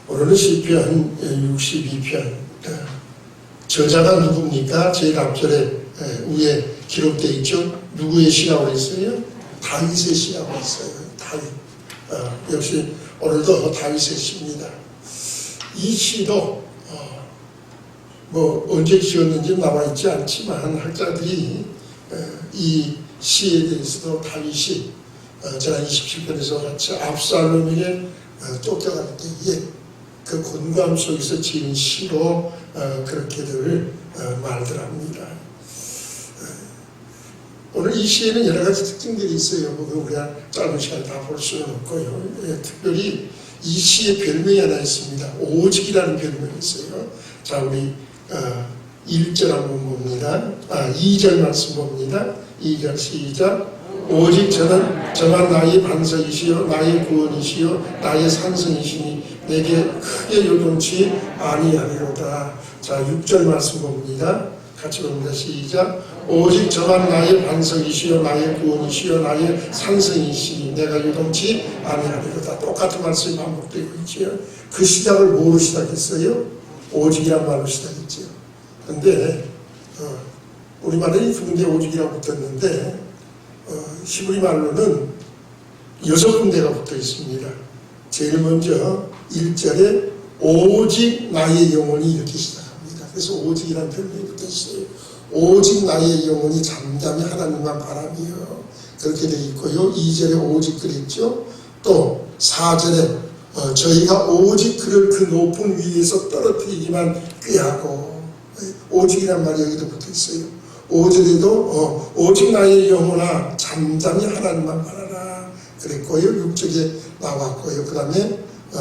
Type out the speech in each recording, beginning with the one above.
오늘은 시편 62편. 저자가 누굽니까? 제일 앞절에 위에 기록되어 있죠. 누구의 시라고 했어요? 다윗의 시라고 했어요. 다윗. 역시 오늘도 다윗의 시입니다. 이 시도 뭐 언제 지었는지 나와 있지 않지만 학자들이 이 시에 대해서도 다윗이 지난 27편에서 같이 압살롬에게 쫓겨갈 때에 그 곤고함 속에서 지은 시로 그렇게들 말들 합니다. 오늘 이 시에는 여러 가지 특징들이 있어요. 우리가 짧은 시간에 다 볼 수는 없고요. 특별히 이 시의 별명이 하나 있습니다. 오직이라는 별명이 있어요. 자, 우리 1절 한번 봅니다. 2절 말씀 봅니다. 2절 시작. 오직 저만 나의 반석이시요 나의 구원이시요 나의 산성이시니 내게 크게 요동치 아니하리로다. 자, 6절 말씀 봅니다. 같이 봅니다. 시작. 오직 저만 나의 반석이시요 나의 구원이시요 나의 산성이시니 내가 요동치 아니하리로다. 똑같은 말씀이 반복되고 있지요. 그 시작을 뭐로 시작했어요? 오직이란 말로 시작했죠. 근데 우리말에 두 군데 오직이라고 붙었는데 히브리 말로는 6군데가 붙어 있습니다. 제일 먼저 1절에 오직 나의 영혼이 이렇게 시작합니다. 그래서 오직이라는 별명이 붙어 있어요. 오직 나의 영혼이 잠잠히 하나님만 바라며 그렇게 되어 있고요. 2절에 오직 그랬죠. 또 4절에 저희가 오직 그를 그 높은 위에서 떨어뜨리기만 꾀하고 오직이란 말이 여기도 붙어 있어요. 5절에도 오직 나의 영혼아 잠잠히 하나님만 바라라 그랬고요. 6절에 나왔고요. 그 다음에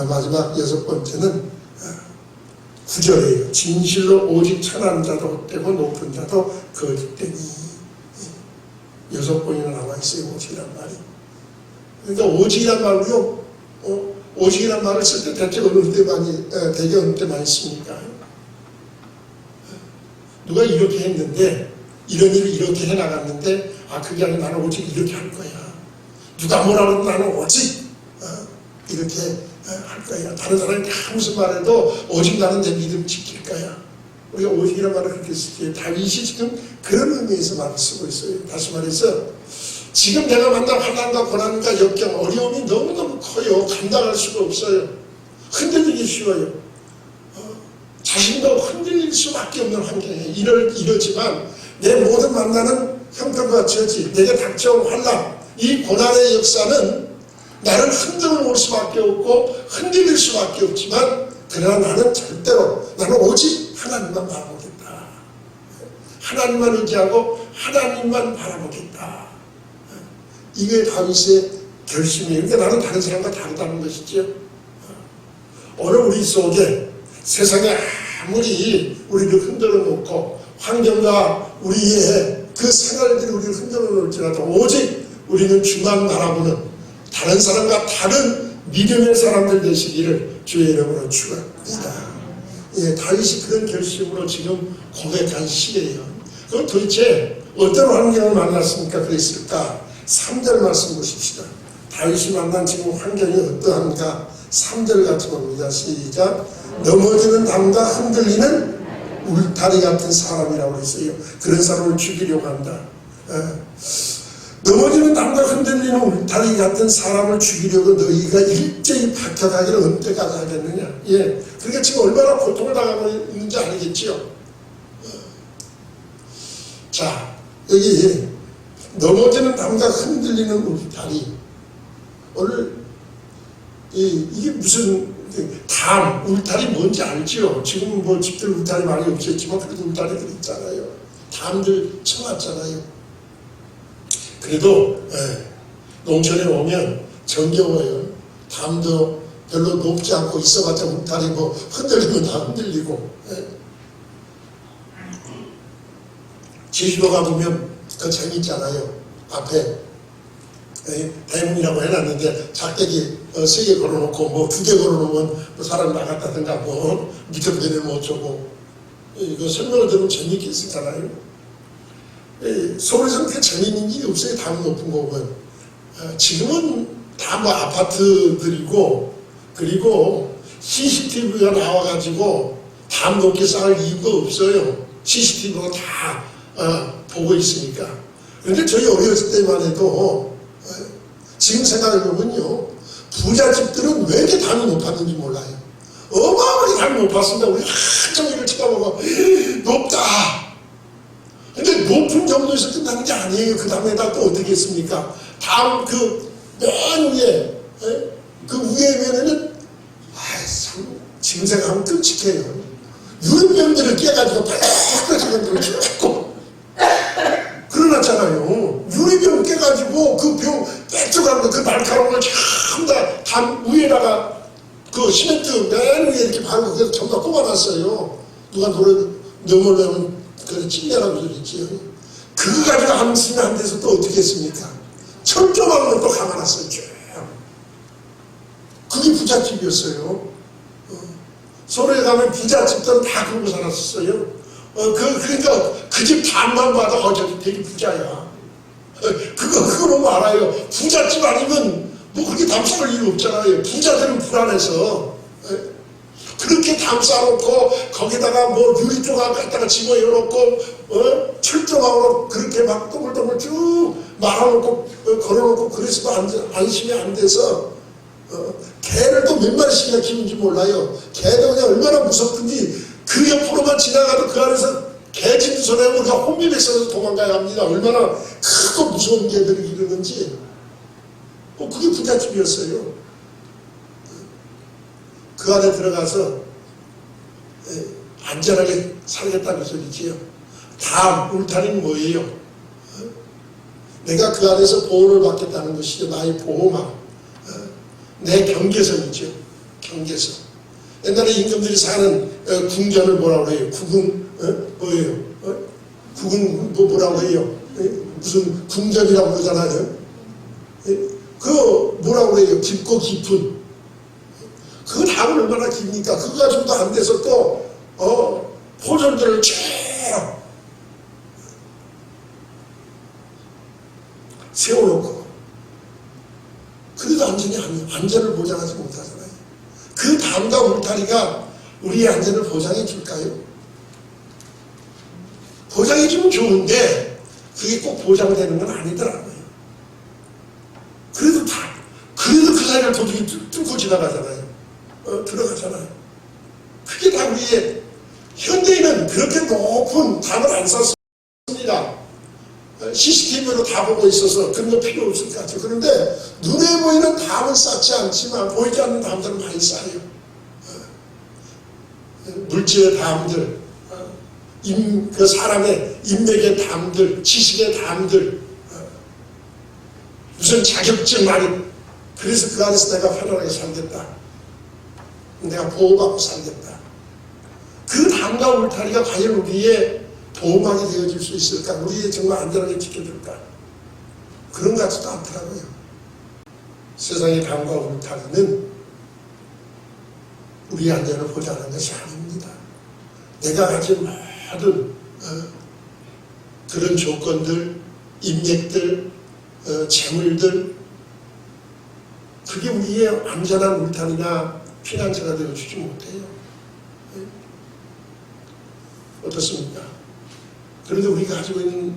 마지막 6번째는 9절이에요. 진실로 오직 천한 자도 헛되고 높은 자도 거짓되니. 6번이나 나와 있어요. 오직이란 말이. 그러니까 오직이란 말로요. 오직이란 말을 쓸 때 대체 어느 때 많이 되게 어느 때 많이 씁니까? 누가 이렇게 했는데 이런 일을 이렇게 해나갔는데 그게 아니라 나는 오직 이렇게 할 거야. 누가 뭐라 그러면 나는 오직 이렇게 할 거야. 다른 사람이 다 무슨 말해도 오직 나는 내 믿음 지킬 거야. 우리가 오직이라는 말을 그렇게 쓰기에 다윗이 지금 그런 의미에서 말을 쓰고 있어요. 다시 말해서 지금 내가 만난 환난과 고난과 역경 어려움이 너무너무 커요. 감당할 수가 없어요. 흔들리기 쉬워요. 자신도 흔들릴 수밖에 없는 환경에 이러지만 내 모든 만나는 형편과 처지, 내게 닥쳐온 환난, 이 고난의 역사는 나를 흔들어 놓을 수밖에 없고 흔들릴 수밖에 없지만 그러나 나는 절대로 나는 오직 하나님만 바라보겠다. 하나님만 의지하고 하나님만 바라보겠다. 이게 다윗의 결심이에요. 그러니까 나는 다른 사람과 다르다는 것이죠. 오늘 우리 속에 세상에 아무리 우리를 흔들어 놓고 환경과 우리의 그 생활들이 우리를 흔들어 놓을지라도 오직 우리는 주만 바라보는 다른 사람과 다른 믿음의 사람들 되시기를 주의 이름으로 축원합니다. 다윗이 그런 결심으로 지금 고백한 시예요. 그럼 도대체 어떤 환경을 만났으니까 그랬을까? 3절 말씀 보십시다. 다윗이 만난 지금 환경이 어떠한가? 3절 같이 봅니다. 시작. 넘어지는 담과 흔들리는 울타리 같은 사람이라고 했어요. 그런 사람을 죽이려고 한다. 넘어지는 담과 흔들리는 울타리 같은 사람을 죽이려고 너희가 일제히 박혀가기를 언제까지 하겠느냐. 그러니까 지금 얼마나 고통을 당하고 있는지 알겠지요. 자, 여기 넘어지는 담과 흔들리는 울타리. 오늘 이게 무슨 담, 울타리 뭔지 알죠? 지금 뭐 집들 울타리 많이 없었지만 그래도 울타리들 있잖아요. 담들 쳐놨잖아요. 그래도 농촌에 오면 정겨워요. 담도 별로 높지 않고 있어봤자 울타리 뭐 흔들리면 다 흔들리고. 제주도 가보면 그 재밌잖아요. 앞에 대문이라고 해놨는데 작대기 3개 걸어놓고 뭐 2개 걸어놓으면 뭐 사람 나갔다든가 뭐 밑으로 내리면 어쩌고 이거 설명을 들으면 재미있게 있잖아요. 서울에서는 그렇게 재미있는 일이 없어요. 담 높은 거 보면. 지금은 다 뭐 아파트들이고, 그리고 CCTV가 나와가지고 담 높게 쌓을 이유가 없어요. CCTV가 다 보고 있으니까. 그런데 저희 어렸을 때만 해도 지금 생각해보면요, 부잣집들은 왜 이렇게 담이 높았는지 몰라요. 어마어마하게 담이 높았습니다. 우리 한정리를 쳐다보고 높다. 근데 높은 정도에서 끝나는 게 아니에요. 그 다음에다 또 어떻게 했습니까? 다음 맨 위에, 그 위에면은 참 지금 생각하면 끔찍해요. 유리병들을 깨가지고 팍팍팍 쭉 그러놨잖아요. 유리병 깨가지고 그 병 빼뜨가는 그 날카로운 걸 전부 다 담 위에다가 그 시멘트 맨 위에 이렇게 바르고 그래서 전부 다 꼽아놨어요. 누가 넘어오면 그래 찔려라고 그랬지. 그거 가지고 한 데서 또 어떻게 했습니까? 철조망을 또 감아놨어요. 쭉. 그게 부잣집이었어요. 서울에 가면 부잣집들은 다 그러고 살았었어요. 그러니까 그 집 담만 봐도 저기 되게 부자야. 그거 너무 알아요. 부잣집 아니면 뭐 그렇게 담 쌓을 일 없잖아요. 부자들은 불안해서. 그렇게 담 쌓아놓고 거기다가 뭐 유리 조각 갖다가 집어넣어놓고 철조망으로 그렇게 막 동글동글 쭉 말아놓고 걸어놓고 그래서도 안심이 안 돼서 개를 또 몇 마리씩이나 키우는지 몰라요. 개도 그냥 얼마나 무섭든지 그 옆으로만 지나가도 그 안에서 개 짖는 소리 하면 우리가 혼미백산에서 도망가야 합니다. 얼마나 크고 무서운 개들이 이러는지. 그게 부잣집이었어요. 그 안에 들어가서 안전하게 살겠다는 소리지요. 다음 울타리는 뭐예요? 내가 그 안에서 보호를 받겠다는 것이죠. 나의 보호막. 내 경계선이죠. 경계선. 옛날에 임금들이 사는 궁전을 뭐라고 해요? 구궁 뭐예요? 구궁 뭐라고 해요? 무슨 궁전이라고 그러잖아요. 그 뭐라고 해요? 깊고 깊은. 그 담은 얼마나 깁니까? 그거 가지고도 안 돼서 또 포졸들을 쭉 세워놓고 그래도 안전을 보장하지 못하잖아요. 그 담과 울타리가 우리의 안전을 보장해 줄까요? 보장해 주면 좋은데 그게 꼭 보장되는 건 아니더라고요. 그래도 그 사이를 도둑이 뚫고 지나가잖아요. 들어가잖아요. 그게 다 우리의 현대인은 그렇게 높은 담을 안 쌓습니다. CCTV로 다 보고 있어서 그런 거 필요 없을 것 같아요. 그런데 눈에 보이는 담은 쌓지 않지만 보이지 않는 담들은 많이 쌓여요. 물질의 담들, 그 사람의 인맥의 담들, 지식의 담들, 무슨 자격증 많이. 그래서 그 안에서 내가 편안하게 살겠다. 내가 보호받고 살겠다. 그 담과 울타리가 과연 우리의 보호막이 되어줄 수 있을까? 우리의 정말 안전하게 지켜줄까? 그런 것 같지도 않더라고요. 세상의 담과 울타리는 우리의 안전을 보장하는 것이 아닙니다. 내가 가진 모든 그런 조건들, 인맥들, 재물들, 그게 우리의 안전한 울타리나 피난처가 되어주지 못해요. 어떻습니까? 그런데 우리가 가지고 있는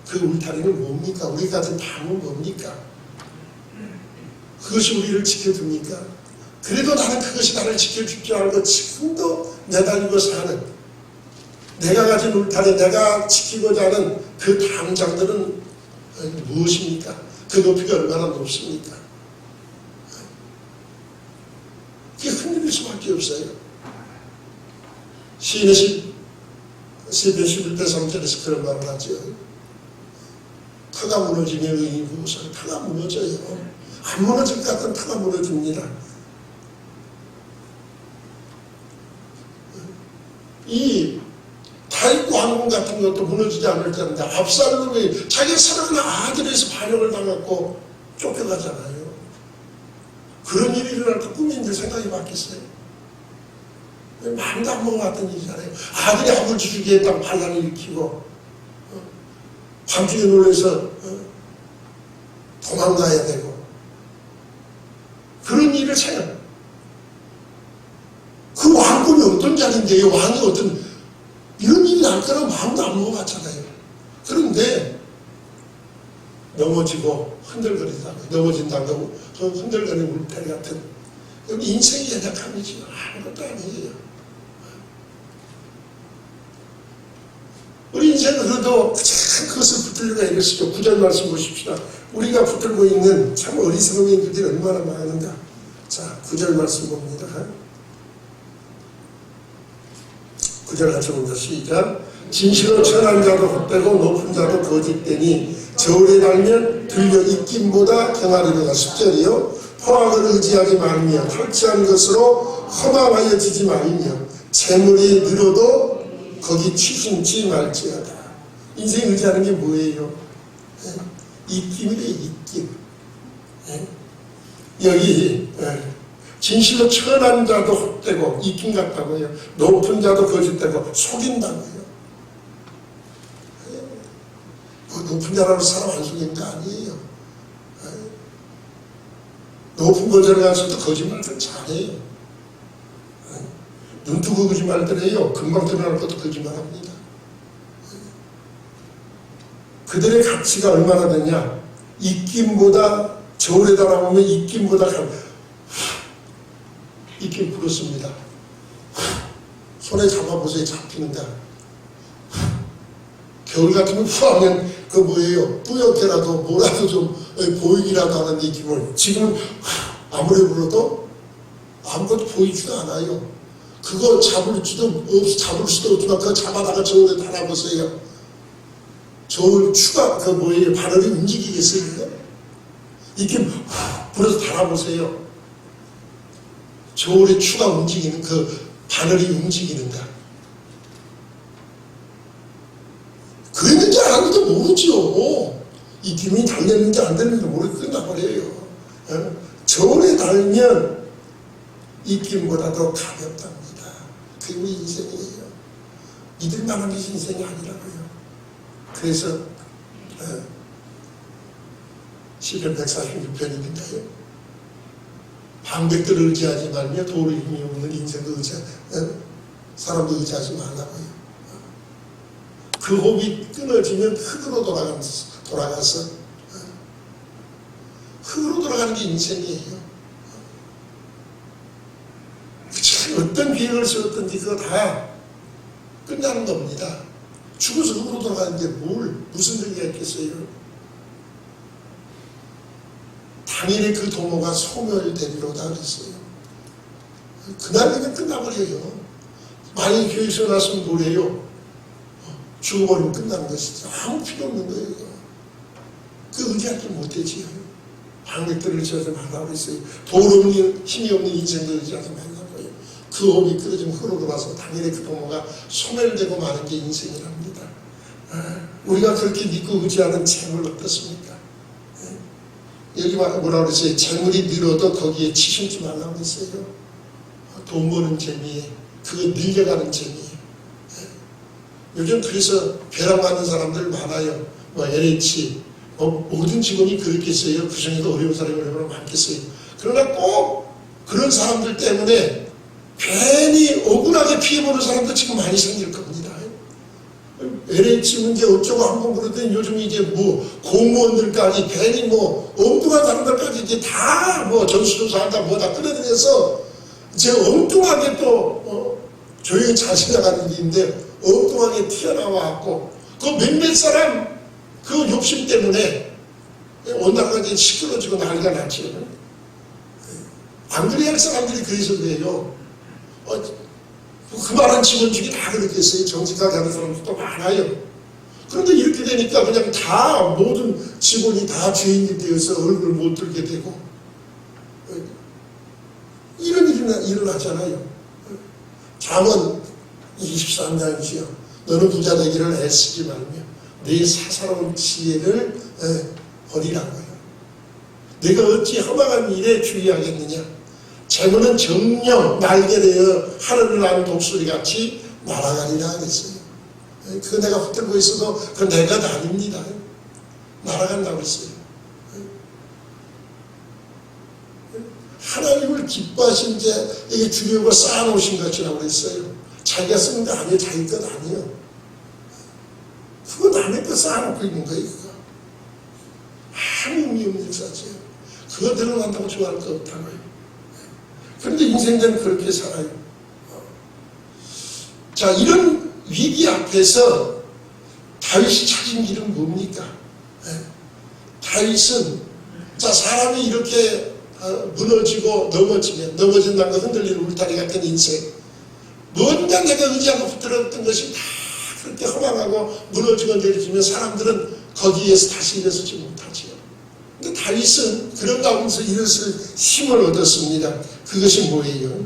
그 울타리는 뭡니까? 우리가 가진 담은 뭡니까? 그것이 우리를 지켜줍니까? 그래도 나는 그것이 나를 지켜줄 줄 알고 지금도 내달리고 사는, 내가 가진 울타리, 내가 지키고자 하는 그 담장들은 무엇입니까? 그 높이가 얼마나 높습니까? 그게 흔들릴 수밖에 없어요. 시인의 시편 11편 3절에서 그런 말을 하죠. 터가 무너지며 의인이 무엇을, 터가 무너져요. 안 무너질 것 같은 터가 무너집니다. 이 다윗 왕궁 같은 것도 무너지지 않을 텐데 압살롬이 자기 사랑하는 아들에서 반역을 당했고 쫓겨가잖아요. 그런 일이 일어날까 꿈인데 생각이 바뀌었어요. 마음도 안 먹어봤던 일이잖아요. 아들이 아버지 죽이게 했다고 반란을 일으키고 밤중에 놀라서 도망가야 되고 그렇잖아요. 그 왕권이 어떤 자리인데요? 왕이 어떤 이런 일이 날 거라고 마음도 안 먹어봤잖아요. 그런데 넘어지고 흔들거리다가 넘어진다고 흔들거리는 물패 같은 인생의 연약함이지 아무것도 아니에요. 우리 인생은 그래도 참 그것을 붙들려가 이랬죠. 9절 말씀 보십시다. 우리가 붙들고 있는 참 어리석은 일들이 얼마나 많은가. 자, 9절 말씀 봅니다. 9절 같이 봅니다. 시작. 진실로 천한 자도 헛되고 높은 자도 거짓되니 저울에 달면 들려 입김보다 경하리로다. 10절이요. 포악을 의지하지 말며 탈취한 것으로 허망하여지지 말며 재물이 늘어도 거기 취심지 말지어다. 인생 의지하는 게 뭐예요? 입김이래, 입김. 여기 진실로 천한 자도 헛되고 입김 같다고요. 높은 자도 거짓되고 속인다고요. 높은 자라고 사람 안 속이는 거 아니에요. 높은 거절에 가서도 거짓말을 잘해요. 눈 뜨고 거짓말들 해요. 금방 드러날 것도 거짓말합니다. 그들의 가치가 얼마나 되냐. 입김보다 저울에 달아보면 입김보다 입김 부럽습니다. 손에 잡아보세요. 잡히는다. 겨울 같으면 후하면 그 뭐예요? 뿌옇게라도 뭐라도 좀 보이기라도 하는 입김을 지금은 아무리 불러도 아무것도 보이지도 않아요. 그거 잡을 수도 없지만 그거 잡아다가 저울에 달아보세요. 저울 추가 그 뭐예요? 바늘이 움직이겠어요? 이렇게 불어서 달아보세요. 저울에 추가 움직이는 그 바늘이 움직이는가? 그랬는지 안 했는지 모르죠. 이 김이 달렸는지 안 달렸는지 모르고 끝나버려요. 저울에 달면 이 김보다 더 가볍답니다. 그게 우리 인생이에요. 믿을만한 것이 인생이 아니라고요. 그래서 시편 146편인가요? 방백들을 의지하지 말며 도를 힘이 없는 인생도 사람도 의지하지 말라고요. 그 호흡이 끊어지면 흙으로 돌아가서 흙으로 돌아가는 게 인생이에요. 어떤 비행을 세웠든지 그거 다 끝나는 겁니다. 죽어서 흙으로 돌아가는데 무슨 의미가 있겠어요? 당일에 그 도모가 소멸되리로다 그랬어요. 그날이면 끝나버려요. 만약에 교회에서 나서면 뭐래요? 죽어버리면 끝나는 것이죠. 아무 필요 없는 거예요. 그 의지할 게 못되지요. 방백들을 의지하지 말라고 했어요. 돌 없는 힘이 없는 인생도 의지하지 말라고요. 그 호흡이 끊어지면 흙으로 돌아서 당일에 그 도모가 소멸되고 마는 게 인생이랍니다. 우리가 그렇게 믿고 의지하는 재물 어떻습니까? 여기 뭐라고 그랬어요? 재물이 늘어도 거기에 치심지 말라고 그랬어요. 돈 버는 재미에 그거 늘려가는 재미에. 요즘 그래서 벼락맞는 사람들 많아요. 뭐 LH 모든 직원이 그렇겠어요. 그 중에도 어려운 사람이 얼마나 많겠어요. 그러나 꼭 그런 사람들 때문에 괜히 억울하게 피해보는 사람도 지금 많이 생길 겁니다. LH 문제 어쩌고 한번 그러더니 요즘 이제 뭐 공무원들까지 괜히 뭐 엉뚱한 사람들까지 이제 다 뭐 전수조사한다 뭐다 끌어들여서 이제 엉뚱하게 또 조용히 잘 지나가는 길인데 엉뚱하게 튀어나와갖고 그 몇몇 사람 그 욕심 때문에 온갖까지 시끄러지고 난리가 났지. 안 그래야 할 사람들이 그래서 그래요. 그 많은 직원 중에 다 그렇겠어요. 정직하게 하는 사람들도 많아요. 그런데 이렇게 되니까 그냥 다 모든 직원이 다 죄인이 되어서 얼굴 못 들게 되고 이런 일이 일어나잖아요. 잠언 23장이지요. 너는 부자 되기를 애쓰지 말며 내 사사로운 지혜를 버리라고요. 내가 어찌 허망한 일에 주의하겠느냐. 재물은 정령 날개되어 하늘을 나는 독수리같이 날아가리라 그랬어요. 그거 내가 붙들고 있어도 그건 내가 아닙니다. 날아간다고 했어요. 하나님을 기뻐하신 자 이게 주려고 쌓아놓으신 것이라고 그랬어요. 자기가 쓰는 게 아니에요. 자기 것 아니에요. 그거 남의 거 쌓아놓고 있는 거예요. 그거. 아무 의미 없는 역사지요. 그거 드러난다고 좋아할 거 없다고요. 그런데 인생들은 그렇게 살아요. 자, 이런 위기 앞에서 다윗이 찾은 길은 뭡니까? 다윗은 자 사람이 이렇게 무너지고 넘어진다는 거 흔들리는 울타리 같은 인생, 뭔가 내가 의지하고 붙들었던 것이 다 그렇게 허망하고 무너지고 내려지면 사람들은 거기에서 다시 일어서지 못하지요. 근데 다윗은 그런 가운데서 일어설 힘을 얻었습니다. 그것이 뭐예요?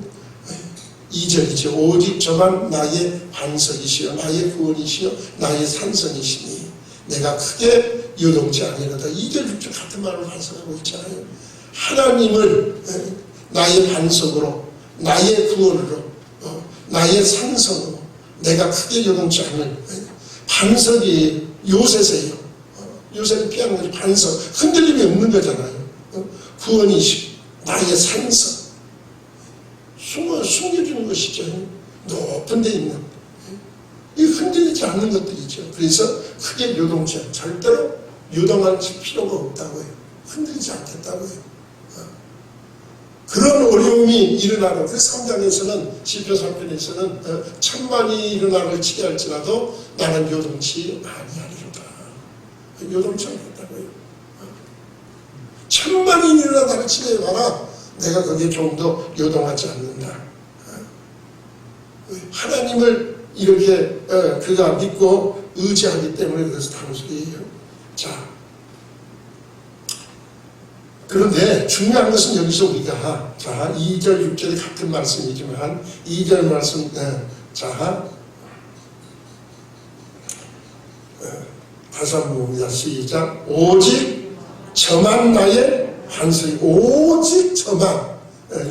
2절이죠. 오직 저만 나의 반석이시여 나의 구원이시여 나의 산성이시니 내가 크게 요동치 아니하다. 2절 6절 같은 말을 반석하고 있잖아요. 하나님을 나의 반석으로 나의 구원으로 나의 산성으로 내가 크게 요동치 않는 반석이 요새세요. 요새는 피하는 것이 반석, 흔들림이 없는 거잖아요. 구원이시고 나의 산성, 숨겨주는 것이죠. 높은 데 있는 이 흔들리지 않는 것들이죠. 그래서 크게 요동치 않고 절대로 요동할 필요가 없다고요. 흔들리지 않겠다고요. 그런 어려움이 일어나는, 그래서 3장에서는 시편 3편에서는 천만이 일어나를 치게 할지라도 나는 요동치 아니하리로다. 요동치 않겠다고요. 천만이 일어나를 치게 봐라. 내가 거기에 좀 더 요동하지 않는다. 하나님을 이렇게 그가 믿고 의지하기 때문에 그래서 다른 소리예요. 자, 그런데 중요한 것은 여기서 우리가 자 2절 6절이 같은 말씀이지만 2절 말씀 자 다시 한번 봅니다. 시작. 오직 저만 나의 반석이, 오직 저만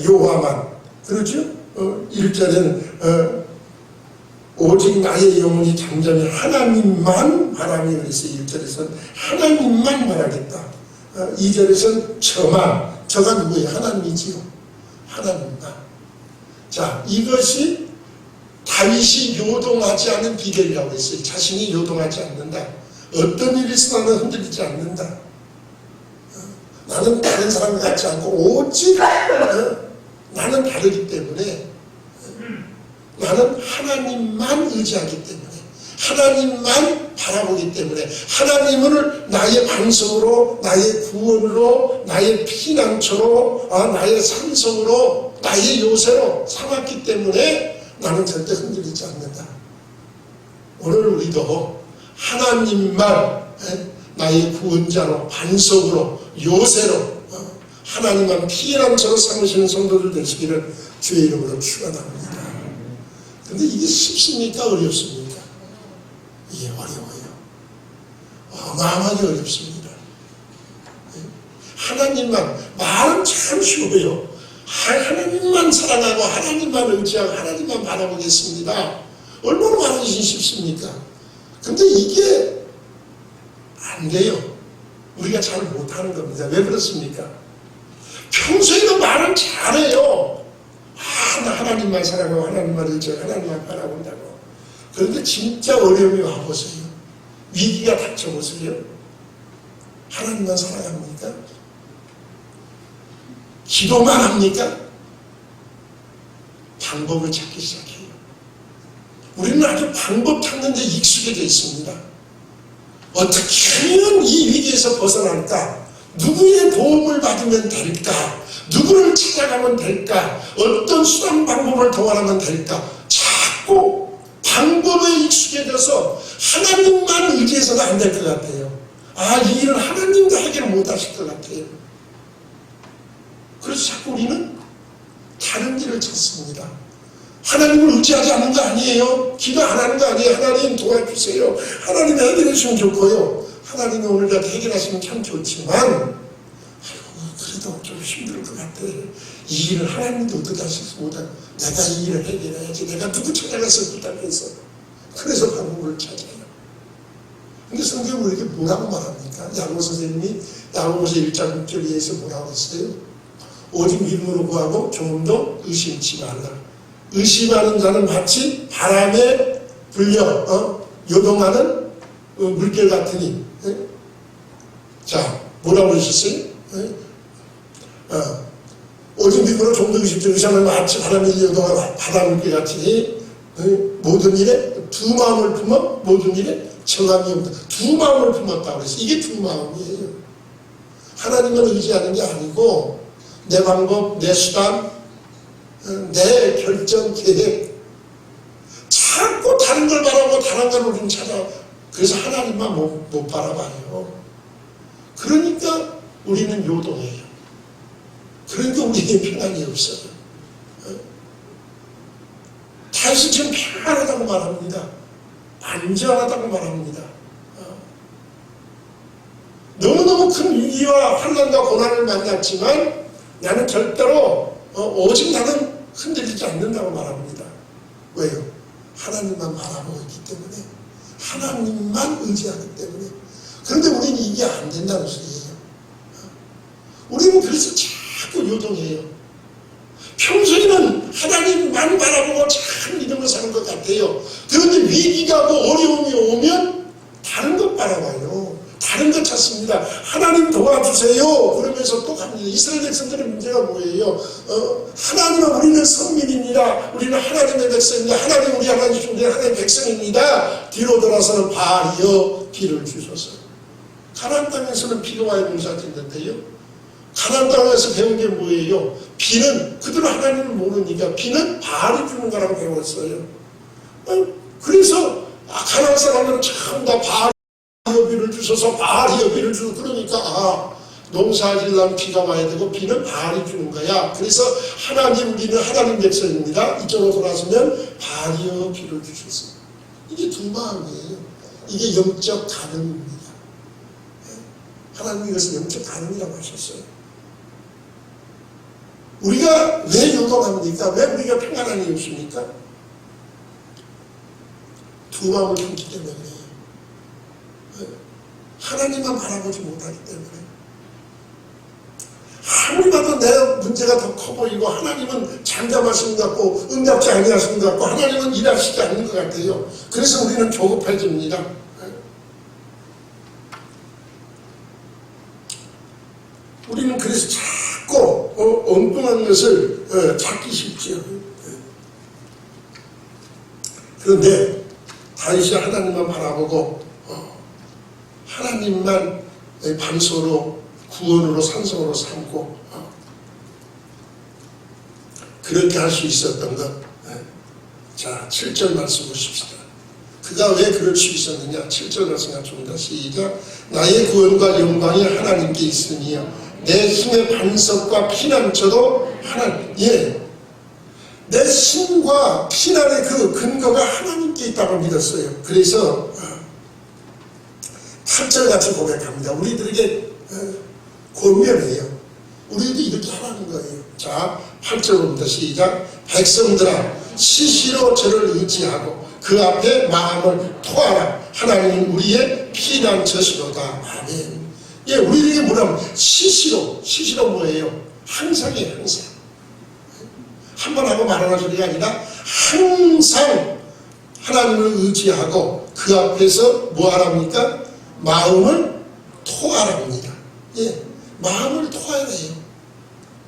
여호와만, 그렇죠? 1절에는 오직 나의 영혼이 잠잠히 하나님만 바라며, 그래서 1절에서는 하나님만 바라겠다. 2절에서는 저만, 저가 누구예요? 하나님이지요. 하나님만. 자, 이것이 다윗이 요동하지 않은 비결이라고 했어요. 자신이 요동하지 않는다. 어떤 일이 있어도 나는 흔들리지 않는다. 나는 다른 사람 같지 않고 오직 나는 다르기 때문에 나는 하나님만 의지하기 때문에 하나님만 바라보기 때문에 하나님을 나의 반석으로 나의 구원으로 나의 피난처로 나의 산성으로 나의 요새로 삼았기 때문에 나는 절대 흔들리지 않는다. 오늘 우리도 하나님만 나의 구원자로 반석으로 요새로 하나님만 피난처로 삼으시는 성도들 되시기를 주의 이름으로 축원합니다. 그런데 이게 쉽습니까? 어렵습니까? 이게 어려워요. 어마어마하게 어렵습니다. 하나님만, 말은 참 쉬워요. 하나님만 사랑하고 하나님만 의지하고 하나님만 바라보겠습니다. 얼마나 말하기 쉽습니까? 근데 이게 안 돼요. 우리가 잘 못하는 겁니다. 왜 그렇습니까? 평소에도 말은 잘해요. 나 하나님만 사랑하고 하나님만 의지하고 하나님만 바라본다고. 그런데 진짜 어려움이 와보세요. 위기가 닥쳐보세요. 하나님만 사랑합니까? 기도만 합니까? 방법을 찾기 시작해요. 우리는 아주 방법 찾는 데 익숙해져 있습니다. 어떻게 하면 이 위기에서 벗어날까? 누구의 도움을 받으면 될까? 누구를 찾아가면 될까? 어떤 수단 방법을 동원하면 될까? 자꾸 방법에 익숙해져서 하나님만 의지해서는 안 될 것 같아요. 이 일은 하나님도 해결 못 하실 것 같아요. 그래서 자꾸 우리는 다른 길을 찾습니다. 하나님을 의지하지 않는 거 아니에요. 기도 안 하는 거 아니에요. 하나님 도와주세요. 하나님 해결해 주시면 좋고요. 하나님이 오늘이라도 해결하시면 참 좋지만 그래도 좀 힘들 것 같아. 이 일을 하나님도 어떻게 하실지 못하고 내가 이 일을 해결해야지. 내가 누구 찾아가서 부탁해서. 그래서 방법을 찾아요. 근데 성경은 우리에게 뭐라고 말합니까? 야고보 선생님이 야고보서 1장 6절에서 뭐라고 했어요? 오직 믿음으로 구하고 조금도 의심치 말라. 의심하는 자는 마치 바람에 불려 요동하는 물결 같으니. 자, 뭐라고 그러셨어요? 오직 믿음으로 조금도 의심하는 마치 바람에 불려 요동하는 바다 물결 같으니 모든 일에 두 마음을 품어 모든 일에 정함이 없다. 두 마음을 품었다고 그랬어요. 이게 두 마음이에요. 하나님을 의지하는 게 아니고 내 방법, 내 수단, 내 결정, 계획 자꾸 다른 걸 바라고 다른 걸 우리는 찾아. 그래서 하나님만 못 바라봐요. 그러니까 우리는 요동해요. 그러니까 우리에게 평안이 없어요. 다시 지금 평안하다고 말합니다. 안전하다고 말합니다. 너무너무 큰 위기와 환난과 고난을 만났지만 나는 절대로 오직 나는 흔들리지 않는다고 말합니다. 왜요? 하나님만 바라보고 있기 때문에, 하나님만 의지하기 때문에. 그런데 우리는 이게 안 된다는 소리예요. 우리는 그래서 자꾸 요동해요. 평소에는 하나님만 바라보고 참 믿음으로 사는 것 같아요. 그런데 위기가 어려움이 오면 다른 것 바라봐요. 다른 것 찾습니다. 하나님 도와주세요. 그러면서 또 갑니다. 이스라엘 백성들의 문제가 뭐예요? 하나님은 우리는 선민입니다. 우리는 하나님의 백성입니다. 하나님 우리 하나님 우리 하나님의 백성입니다. 뒤로 돌아서는 바알이여 비를 주소서. 가나안 땅에서는 비가 와야 농사 짓는데요. 가나안 땅에서 배운 게 뭐예요? 비는 그들은 하나님을 모르니까 비는 바알이 주는 거라고 배웠어요. 그래서 가나안 사람들은 전부 다 바알이여 비를 주소서, 바알이여 비를 주소서. 그러니까 농사 지으려면 비가 와야 되고 비는 바알이 주는 거야. 그래서 하나님 우리는 하나님 백성입니다. 이쪽으로 돌아서면 바알이여 비를 주소서. 이게 두 마음이에요. 이게 영적 가늠입니다. 하나님이 이것을 영적 가늠이라고 하셨어요. 우리가 왜 요동합니까? 왜 우리가 평안함이 없습니까? 두 마음을 품기 때문에 그래요. 하나님만 바라보지 못하기 때문에. 아무리 봐도 내 문제가 더 커 보이고 하나님은 잠잠하신 것 같고 응답지 아니하신 것 같고 하나님은 일하시지 않는 것 같아요. 그래서 우리는 조급해집니다. 우리는 그래서 자꾸 엉뚱한 것을 찾기 쉽지요. 그런데 다윗이 하나님만 바라보고 하나님만 반소로 구원으로 산성으로 삼고 그렇게 할 수 있었던 것. 자, 7절 말씀 보십시다. 그가 왜 그럴 수 있었느냐? 7절 말씀 같습니다. 시작. 나의 구원과 영광이 하나님께 있으니요 내 힘의 반석과 피난처도 하나님. 내 힘과 피난의 그 근거가 하나님께 있다고 믿었어요. 그래서 8절 같이 고백합니다. 우리들에게 권면해요. 우리도 이렇게 하라는 거예요. 자, 8절부터 시작. 백성들아 시시로 저를 의지하고 그 앞에 마음을 토하라. 하나님은 우리의 피난처시로다. 아멘. 우리에게 뭐라면 시시로 뭐예요? 항상이에요. 항상. 한 번 하고 말하는 소리가 아니라 항상 하나님을 의지하고 그 앞에서 뭐 하랍니까? 마음을 토하랍니다. 마음을 토해야 해요.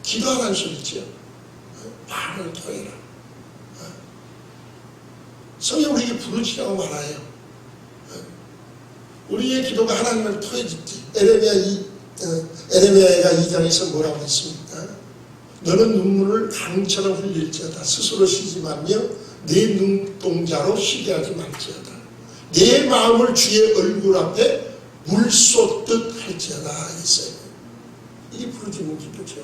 기도하라는 소리죠. 마음을 토해라. 성경 우리에게 부르시라고 말해요. 우리의 기도가 하나님을 토해짓지. 에레미야가 2장에서 뭐라고 했습니까? 너는 눈물을 강처럼 흘릴지어다. 스스로 쉬지 말며 내 눈동자로 쉬게 하지 말지어다. 내 마음을 주의 얼굴 앞에 물 쏟듯 할지어다 했어요. 이게 부르짖는 기도죠.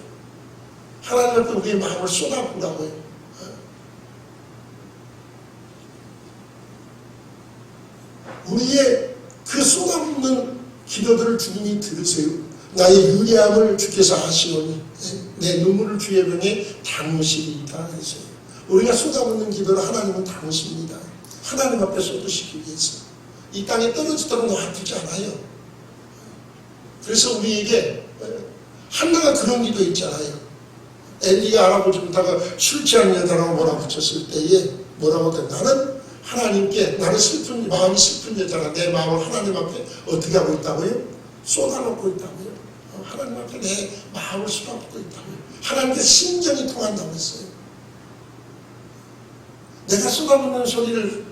하나님 앞에 우리의 마음을 쏟아부으라고 해요. 우리의 그 쏟아붓는 기도들을 주님이 들으세요. 나의 유리함을 주께서 아시오니 내 눈물을 주의 병에 담으시리이다 했어요. 우리가 쏟아붓는 기도를 하나님은 담으십니다. 하나님 앞에 쏟으시기 위해서. 이 땅에 떨어지도록 놔두지 않아요. 그래서 우리에게 한나가 그런 기도 있잖아요. 엘리가 알아보지 못하고 술 취한 여자라고 몰아붙였을 때에 뭐라고 돼? 나는 하나님께, 나는 마음이 슬픈 여자가 내 마음을 하나님 앞에 어떻게 하고 있다고요? 쏟아놓고 있다고요. 하나님 앞에 내 마음을 쏟아놓고 있다고요. 하나님께 심정이 통한다고 했어요. 내가 쏟아붓는 소리를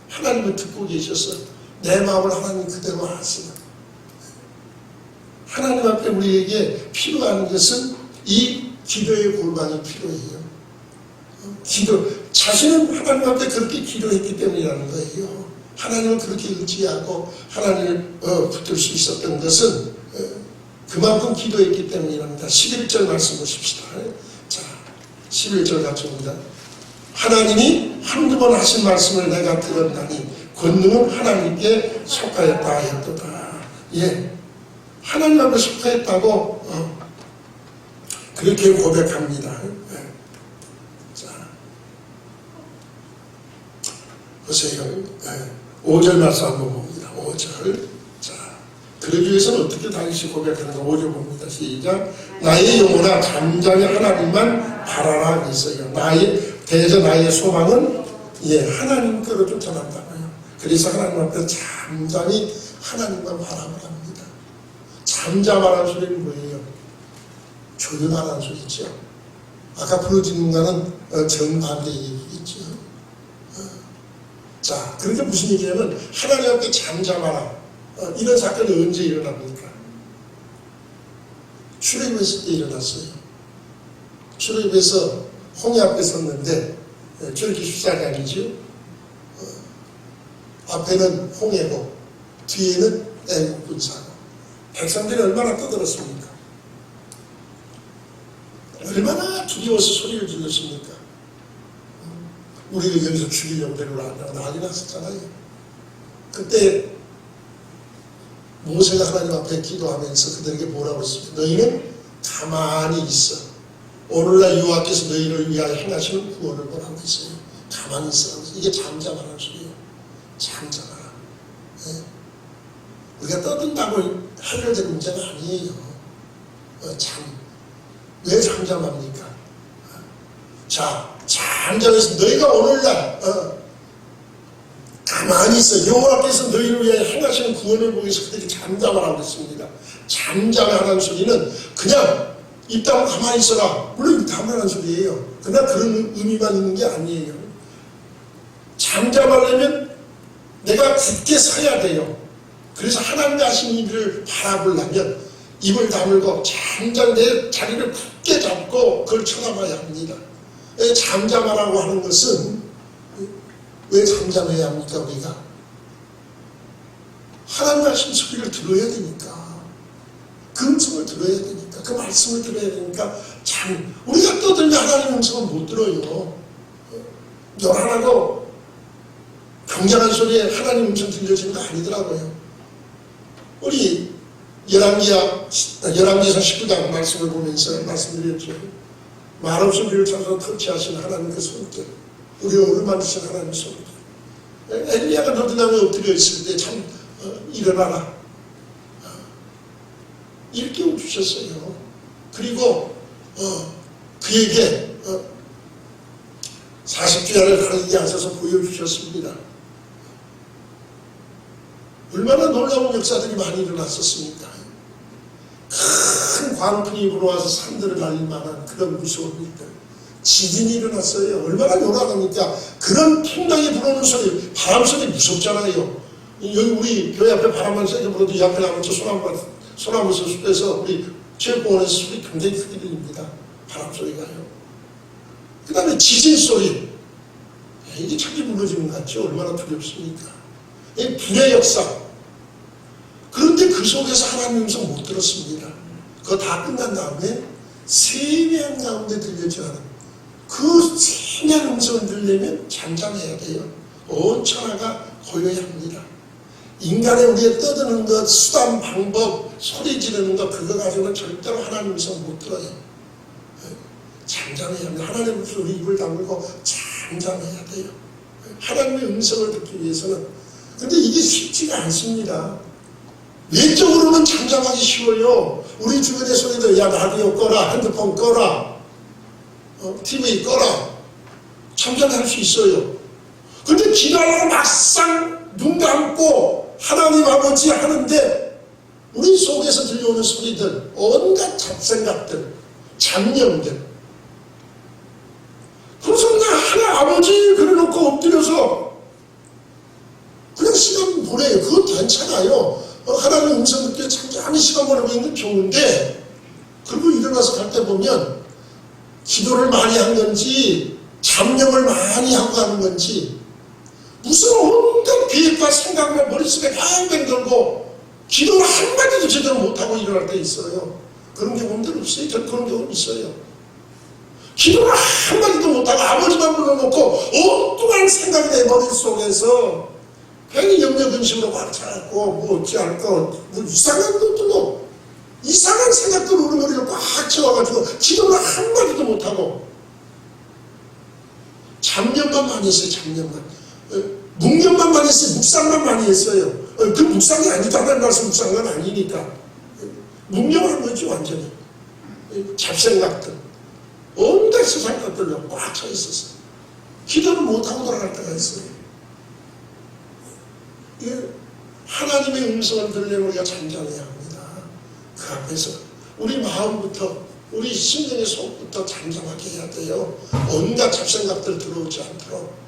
하나님은 듣고 계셔서 내 마음을 하나님 그대로 하시는, 하나님 앞에 우리에게 필요한 것은 이 기도의 골방이 필요해요. 자신은 하나님 앞에 그렇게 기도했기 때문이라는 거예요. 하나님을 그렇게 의지하고 하나님을 붙들 수 있었던 것은 그만큼 기도했기 때문이랍니다. 11절 말씀 보십시다. 자, 11절 같이 봅니다. 하나님이 한두 번 하신 말씀을 내가 들었나니 권능은 하나님께 속하였다 하였도다. 예, 하나님 앞에 속하였다고 그렇게 고백합니다. 자, 보세요. 5절 말씀 한번 봅니다. 5절. 자, 그러기 위해서는 어떻게 다시 고백하는가? 5절 봅니다. 시작. 나의 영혼아 잠잠히 하나님만 바라라 했어요. 나의 소망은 하나님께로 쫓아난다고요. 그래서 하나님 앞에 잠잠히 하나님만 바라보랍니다. 잠잠하라는 소리는 뭐예요? 조용하라는 소리죠. 아까 부러지는 거는 정반대 얘기겠죠. 자, 그러니까 무슨 얘기냐면 하나님 앞에 잠잠하라. 이런 사건이 언제 일어납니까? 출애굽했을 때 일어났어요. 출애굽에서 홍해 앞에 섰는데 출애굽 14장이죠. 앞에는 홍해고 뒤에는 애국 군사고 백성들이 얼마나 떠들었습니까? 얼마나 두려워서 소리를 질렀습니까? 우리를 여기서 죽이려고 데려오라고 난리 났었잖아요. 그때 모세가 하나님 앞에 기도하면서 그들에게 뭐라고 했습니까? 너희는 가만히 있어. 오늘날 여호와께서 너희를 위하여 행하시는 구원을 보라고 했어요. 가만히 있어. 이게 잠잠하라는 소리예요. 잠잠하라. 네? 우리가 떠든다고 해결될 문제가 아니에요. 왜 잠잠합니까? 자, 잠잠해서 너희가 오늘날 가만히 있어. 여호와께서 너희를 위하여 행하시는 구원을 보기 위해서 그들이 잠잠하라고 했습니다. 잠잠하라는 소리는 그냥 입 다물고 가만히 있어라. 물론 입 다물라는 소리예요. 그러나 그런 의미만 있는 게 아니에요. 잠잠하려면 내가 굳게 서야 돼요. 그래서 하나님이 하신 일을 바라보려면 입을 다물고 잠잠 내 자리를 굳게 잡고 그걸 쳐다봐야 합니다. 잠잠하라고 하는 것은 왜 잠잠해야 합니까? 우리가 하나님 하신 소리를 들어야 되니까, 그 음성을 들어야 되니까, 그 말씀을 들어야 되니까. 우리가 떠들면 하나님의 음성을 못 들어요. 요란하고 굉장한 소리에 하나님 음성 들려지는 거 아니더라고요. 우리 열왕기상 19장 말씀을 보면서 말씀드렸죠. 말없이 우리를 찾아서 터치하신 하나님의 손길, 우리를 오늘 만드신 하나님의 손길. 엘리야가 너드나무에 엎드려 있을 때 참 일어나라 일깨워 주셨어요. 그리고 그에게 40주야를 가르치게 하셔서 보여주셨습니다. 얼마나 놀라운 역사들이 많이 일어났었습니까? 큰 광풍이 불어와서 산들을 날릴 만한 그런 무서운 일들, 지진이 일어났어요. 얼마나 요란합니까? 그런 풍랑이 불어오는 소리, 바람 소리 무섭잖아요. 여기 우리 교회 앞에 바람만 세게 불어도 이 앞에 나무터 소나무 숲에서 우리 체육공원에서 소리 굉장히 크게 들립니다. 바람 소리가요. 그 다음에 지진 소리, 이게 천지 무너지는 것 같죠? 얼마나 두렵습니까? 불의 역사. 그런데 그 속에서 하나님 음성 못 들었습니다. 그거 다 끝난 다음에 세미한 가운데 들려지는 그 세미한 음성을 들으려면 잠잠해야 돼요. 온 천하가 고요해야 합니다. 인간의 우리의 떠드는 것, 수단, 방법, 소리 지르는 것, 그거 가지고는 절대로 하나님 음성 못 들어요. 잠잠해야 합니다. 하나님 음성 우리 입을 다물고 잠잠해야 돼요. 하나님의 음성을 듣기 위해서는. 근데 이게 쉽지가 않습니다. 외적으로는 잠잠하기 쉬워요. 우리 주변의 소리도 야 라디오 꺼라, 핸드폰 꺼라, TV 꺼라. 참전할 수 있어요. 근데 기도하다가 막상 눈 감고 하나님 아버지 하는데 우리 속에서 들려오는 소리들, 온갖 잡생각들, 잡념들. 그래서 나 하나 아버지 그래놓고 엎드려서 그냥 시간 보내요. 그건 괜찮아요. 하나님 음성 듣기에 잠잠히 시간 보내고 있는 게 좋은데, 그리고 일어나서 갈 때 보면 기도를 많이 한 건지 잡념을 많이 하고 가는 건지 무슨 온갖 계획과 생각만 머릿속에 뱅뱅 돌고 기도를 한마디도 제대로 못하고 일어날 때 있어요. 그런 경험들 없어요? 전 그런 경험 있어요. 기도를 한마디도 못하고 아버지만 불러놓고 엉뚱한 생각이 내 머릿속에서 괜히 염려근심으로 꽉 차고 뭐 어찌 할까 뭐 이상한 것도 이상한 생각들로 우리 머리를 꽉 채워가지고 기도를 한마디도 못하고 잡념만 많이 했어요. 잡념만. 묵념만 많이 했어요. 묵상만 많이 했어요. 그 묵상이 아니다는 말씀 묵상은 아니니까. 묵념한 거지 완전히. 잡생각들. 온갖 세상 것들로 꽉 차 있었어요. 기도를 못하고 돌아갈 때가 있어요. 하나님의 음성을 들으려면 우리가 잠잠해야 합니다. 그 앞에서 우리 마음부터 우리 심령의 속부터 잠잠하게 해야 돼요. 온갖 잡생각들 들어오지 않도록.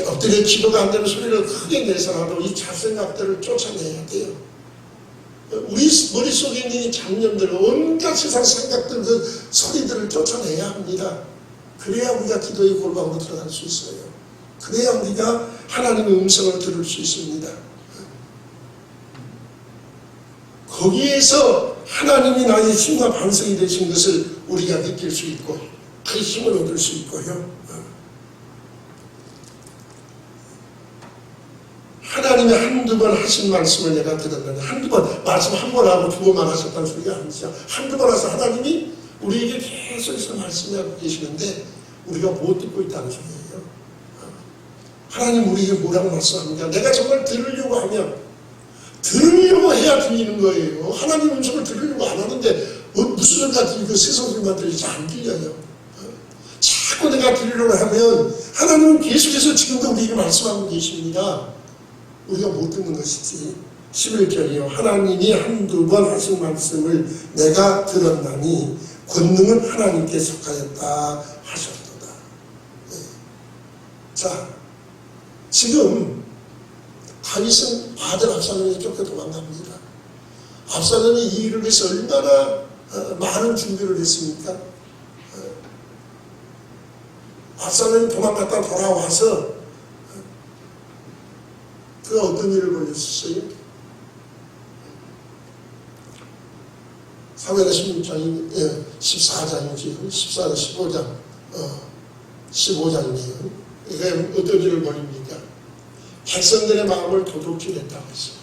엎드려 기도가 안 되는 소리를 크게 내서라도 이 잡생각들을 쫓아내야 돼요. 우리 머릿속에 있는 이 잡념들, 온갖 세상 생각들, 그 소리들을 쫓아내야 합니다. 그래야 우리가 기도의 골방으로 들어갈 수 있어요. 그래야 우리가 하나님의 음성을 들을 수 있습니다. 거기에서 하나님이 나의 힘과 반성이 되신 것을 우리가 느낄 수 있고 그 힘을 얻을 수 있고요. 하나님이 한두 번 하신 말씀을 내가 들었는데, 한두 번, 말씀 한 번 하고 두 번만 하셨다는 소리가 아니죠. 한두 번 해서 하나님이 우리에게 계속해서 말씀하고 계시는데 우리가 못 듣고 있다는 소리예요. 하나님 우리에게 뭐라고 말씀합니까? 내가 정말 들으려고 하면 들으려고 해야 들리는 거예요. 하나님 음성을 들으려고 안 하는데 무슨 소리가 들리고 세상 소리만 들리지 안 들려요. 자꾸 내가 들으려고 하면 하나님은 계속해서 지금도 우리에게 말씀하고 계십니다. 우리가 못 듣는 것이지. 11절이요. 하나님이 한두 번 하신 말씀을 내가 들었나니 권능은 하나님께 속하였다 하셨도다. 네. 자, 지금 다윗은 아들 압살롬에게 쫓겨 도망갑니다. 압살롬이 이 일을 위해서 얼마나 많은 준비를 했습니까? 압살롬이 도망갔다 돌아와서 그 어떤 일을 벌였어요? 사무엘하 16장이 14장이지 14장 15장 15장이에요. 이게 어떤 일을 벌입니까? 백성들의 마음을 도둑질했다고 했어요.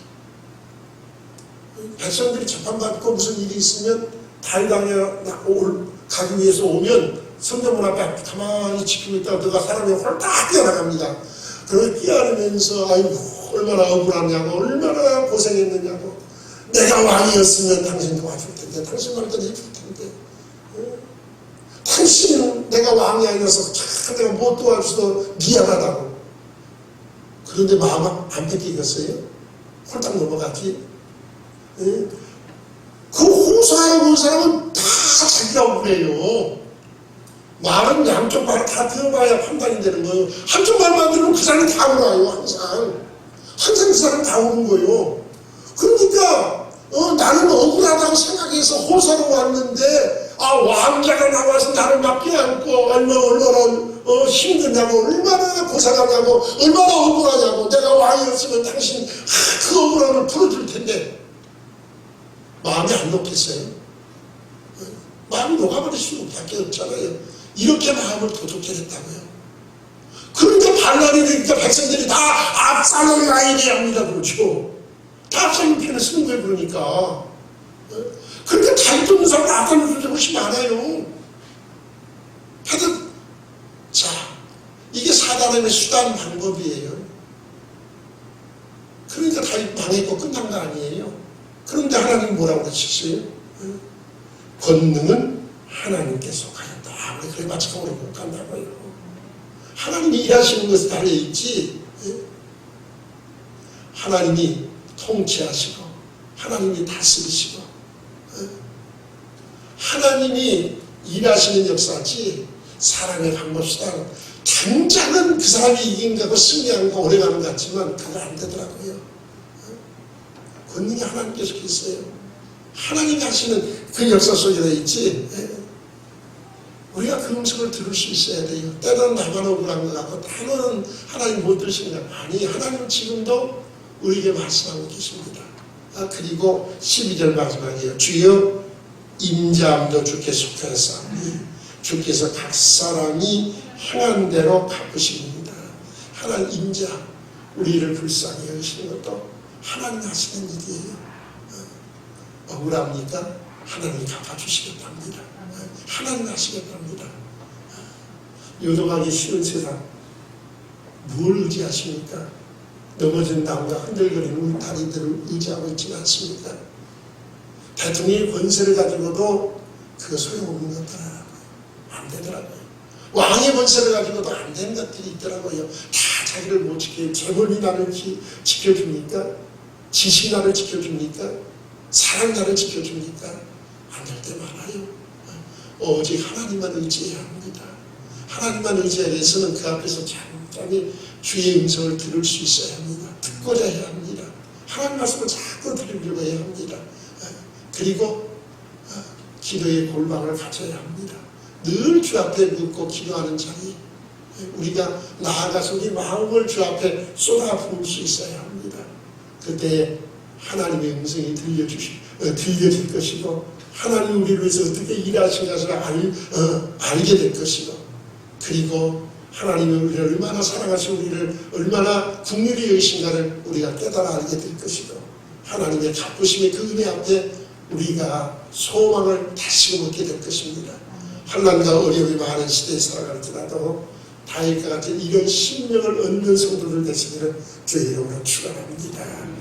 백성들이 재판받고 무슨 일이 있으면 다윗왕에 가기 위해서 오면 성전문 앞에 가만히 지키고 있다가 너가 사람이 홀딱 뛰어나갑니다. 그걸 뛰어내면서 아이고 얼마나 억울하냐고 얼마나 고생했느냐고 내가 왕이었으면 당신 도와줄 텐데 당신 말대로 해줄 텐데 당신은 내가 왕이 아니어서 참 내가 못 도와줘서 미안하다고. 그런데 마음 안 뺏기겠어요? 홀딱 넘어가지. 그 호소하고 온 사람은 다 자기가 억울해요. 말은 양쪽 말 다 들어봐야 판단이 되는 거예요. 한쪽 말만 들으면 그 사람이 다 울어요. 항상 그 사람이 다 우는 거예요. 그러니까 나는 억울하다고 생각해서 호소하러 왔는데 왕자가 나와서 나를 맡게 않고 얼마나 힘드냐고 얼마나 고생하냐고 얼마나 억울하냐고 내가 왕이었으면 당신 그 억울함을 풀어줄 텐데 마음이 안 녹겠어요? 마음이 녹아버릴 수밖에 없잖아요. 이렇게 마음을 도둑질했다고요. 그런데 반란이 되니까 백성들이 다 압살롬 라인이 합니다. 그렇죠? 다 압살롬 편을 쓰는 거예요. 그러니까 그렇게 다윗도 없는 사람은 압살롬 훨씬 많아요. 하여튼 자, 이게 사단의 수단 방법이에요. 그러니까 다윗 망했고 끝난 거 아니에요. 그런데 하나님 뭐라고 그러셨어요? 권능은 하나님께 속하였다. 우리 그래 마치고 못 간다고요. 하나님이 일하시는 것에 달려있지, 하나님이 통치하시고 하나님이 다스리시고 하나님이 일하시는 역사지 사람의 방법수단 당장은 그 사람이 이긴 거고 승리한 거 오래가는 것 같지만 그거 안 되더라고요. 권능이 하나님께서 계세요. 하나님이 하시는 그 역사 속에 있지. 우리가 그 음성을 들을 수 있어야 돼요. 때로는 나만 억울한 것 같고 때로는 하나님 못 들으시는 거 아니, 하나님은 지금도 우리에게 말씀하고 계십니다. 그리고 12절 마지막이에요. 주여 임자함도 주께 속하였사오니 주께서 각 사람이 행한 대로 갚으십니다. 하나님 임자, 우리를 불쌍히 여기시는 것도 하나님 하시는 일이에요. 억울합니까? 하나님이 갚아주시겠답니다. 하나님 하시겠답니다. 요동하기 쉬운 세상 뭘 의지하십니까? 넘어진 나무가 흔들거리는 울타리들을 의지하고 있지는 않습니까? 대통령의 권세를 가지고도 그거 소용없는 것더라고요. 안 되더라고요. 왕의 권세를 가지고도 안 되는 것들이 있더라고요. 다 자기를 못 지켜요. 재벌이 나를 지켜줍니까? 지식이 나를 지켜줍니까? 사랑 나를 지켜줍니까? 안 될 때 많아요. 오직 하나님만 의지해야 합니다. 하나님만 의지하기 위해서는 그 앞에서 잠잠히 주의 음성을 들을 수 있어야 합니다. 듣고자 해야 합니다. 하나님 말씀을 자꾸 들으려고 해야 합니다. 그리고 기도의 골방을 가져야 합니다. 늘 주 앞에 묻고 기도하는 자리, 우리가 나아가서 우리 마음을 주 앞에 쏟아 부을 수 있어야 합니다. 그때 하나님의 음성이 들려질 것이고 하나님 우리를 위해서 어떻게 일하신 것을 알게 될 것이고, 그리고 하나님이 우리를 얼마나 사랑하시고 우리를 얼마나 긍휼히 여기신가를 우리가 깨달아 알게 될 것이고, 하나님의 갚으심의 그 은혜 앞에 우리가 소망을 다시금 얻게 될 것입니다. 환난과 어려움이 많은 시대에 살아갈지라도 다윗과 같은 이런 심령을 얻는 성도들 되시기를 주의 이름으로 축원합니다.